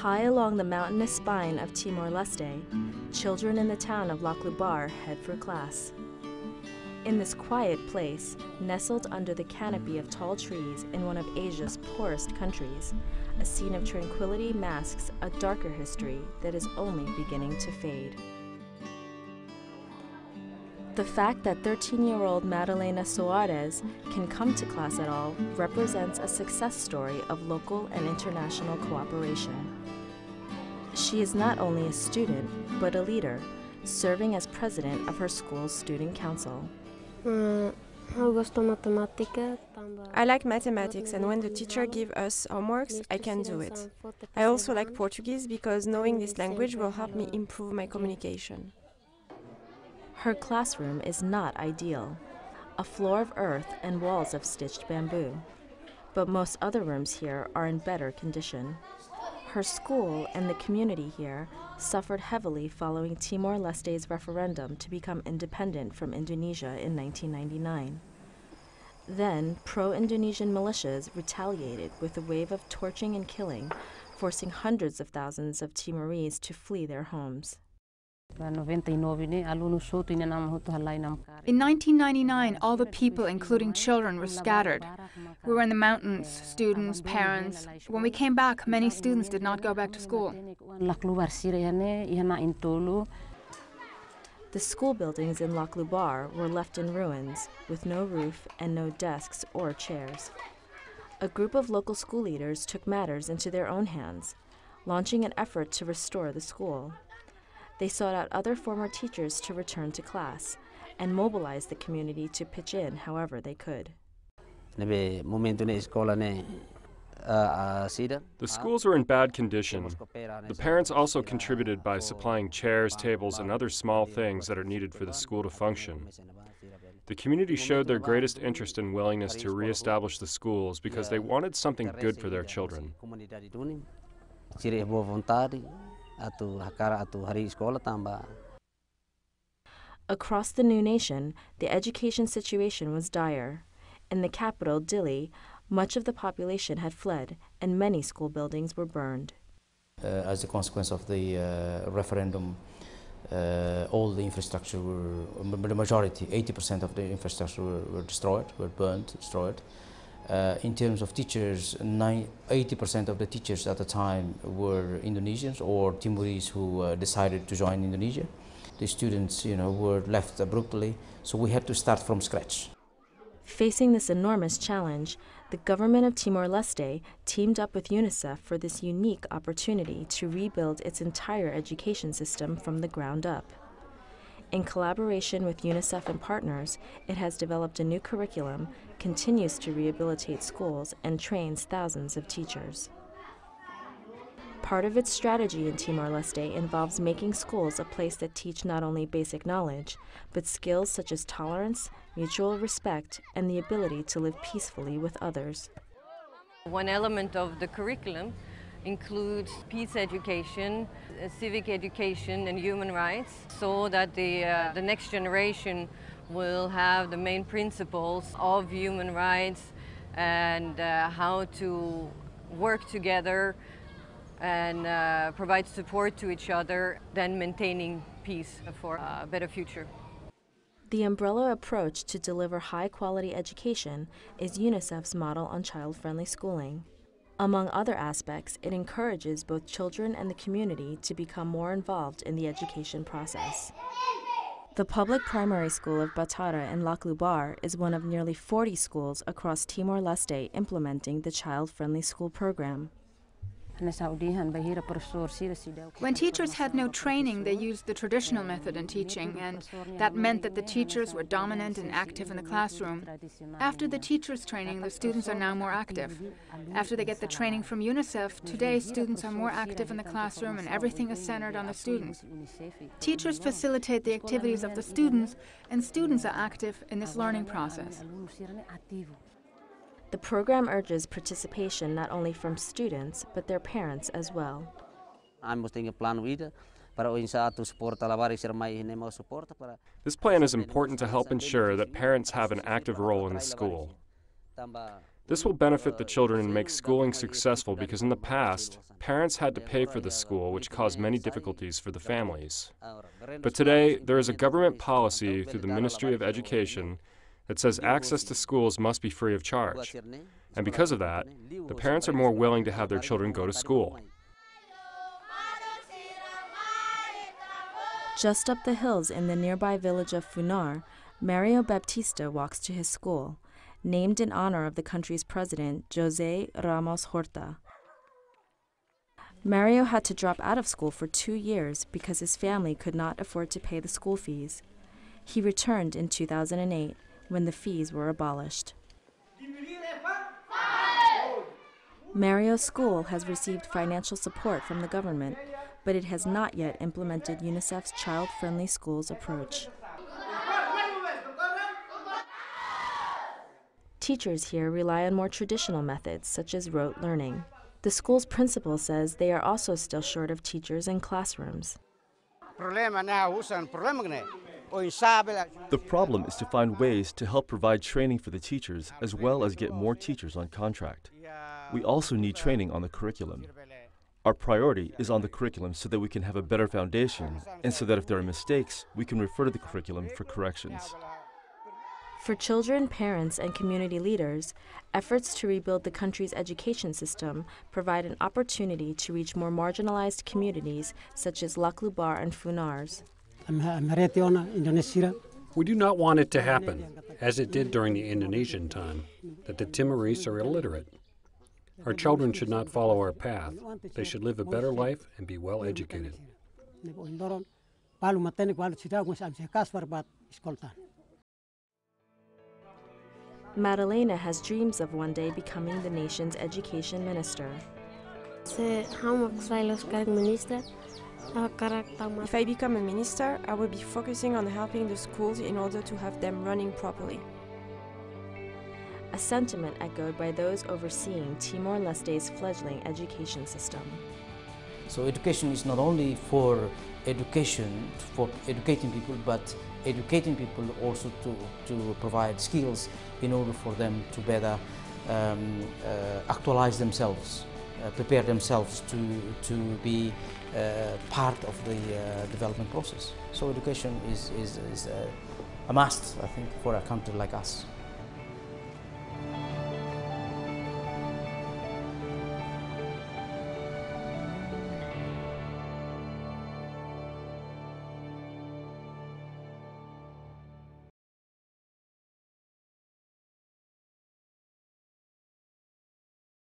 High along the mountainous spine of Timor-Leste, children in the town of Laclubar head for class. In this quiet place, nestled under the canopy of tall trees in one of Asia's poorest countries, a scene of tranquility masks a darker history that is only beginning to fade. The fact that 13-year-old Madalena Soares can come to class at all represents a success story of local and international cooperation. She is not only a student, but a leader, serving as president of her school's student council. I like mathematics, and when the teacher gives us homeworks, I can do it. I also like Portuguese because knowing this language will help me improve my communication. Her classroom is not ideal, a floor of earth and walls of stitched bamboo. But most other rooms here are in better condition. Her school and the community here suffered heavily following Timor-Leste's referendum to become independent from Indonesia in 1999. Then, pro-Indonesian militias retaliated with a wave of torching and killing, forcing hundreds of thousands of Timorese to flee their homes. In 1999, all the people, including children, were scattered. We were in the mountains, students, parents. When we came back, many students did not go back to school. The school buildings in Laclubar were left in ruins, with no roof and no desks or chairs. A group of local school leaders took matters into their own hands, launching an effort to restore the school. They sought out other former teachers to return to class and mobilized the community to pitch in however they could. The schools were in bad condition. The parents also contributed by supplying chairs, tables, and other small things that are needed for the school to function. The community showed their greatest interest and willingness to reestablish the schools because they wanted something good for their children. Across the new nation, the education situation was dire. In the capital, Dili, much of the population had fled, and many school buildings were burned. As a consequence of the referendum, all the infrastructure the majority, 80% of the infrastructure were destroyed, were burned, destroyed. In terms of teachers, 80% of the teachers at the time were Indonesians or Timorese who decided to join Indonesia. The students, were left abruptly, so we had to start from scratch. Facing this enormous challenge, the government of Timor-Leste teamed up with UNICEF for this unique opportunity to rebuild its entire education system from the ground up. In collaboration with UNICEF and partners, it has developed a new curriculum, continues to rehabilitate schools, and trains thousands of teachers. Part of its strategy in Timor-Leste involves making schools a place that teach not only basic knowledge, but skills such as tolerance, mutual respect, and the ability to live peacefully with others. One element of the curriculum includes peace education, civic education, and human rights, so that the next generation will have the main principles of human rights and how to work together and provide support to each other, then maintaining peace for a better future. The umbrella approach to deliver high-quality education is UNICEF's model on child-friendly schooling. Among other aspects, it encourages both children and the community to become more involved in the education process. The public primary school of Batara in Laclubar is one of nearly 40 schools across Timor-Leste implementing the child-friendly school program. When teachers had no training, they used the traditional method in teaching, and that meant that the teachers were dominant and active in the classroom. After the teachers' training, the students are now more active. After they get the training from UNICEF, today students are more active in the classroom and everything is centered on the students. Teachers facilitate the activities of the students, and students are active in this learning process. The program urges participation not only from students, but their parents as well. This plan is important to help ensure that parents have an active role in the school. This will benefit the children and make schooling successful because in the past, parents had to pay for the school, which caused many difficulties for the families. But today, there is a government policy through the Ministry of Education that says access to schools must be free of charge. And because of that, the parents are more willing to have their children go to school. Just up the hills in the nearby village of Funar, Mario Baptista walks to his school, named in honor of the country's president, José Ramos Horta. Mario had to drop out of school for 2 years because his family could not afford to pay the school fees. He returned in 2008 when the fees were abolished. Mario's school has received financial support from the government, but it has not yet implemented UNICEF's child-friendly schools approach. Teachers here rely on more traditional methods, such as rote learning. The school's principal says they are also still short of teachers in classrooms. The problem is to find ways to help provide training for the teachers as well as get more teachers on contract. We also need training on the curriculum. Our priority is on the curriculum so that we can have a better foundation and so that if there are mistakes, we can refer to the curriculum for corrections. For children, parents, and community leaders, efforts to rebuild the country's education system provide an opportunity to reach more marginalized communities such as Laklubar and Funars. We do not want it to happen, as it did during the Indonesian time, that the Timorese are illiterate. Our children should not follow our path. They should live a better life and be well educated. Madalena has dreams of one day becoming the nation's education minister. If I become a minister, I will be focusing on helping the schools in order to have them running properly. A sentiment echoed by those overseeing Timor-Leste's fledgling education system. So education is not only for education, for educating people, but educating people also to provide skills in order for them to better actualize themselves, prepare themselves to be part of the development process. So education is a must, I think, for a country like us.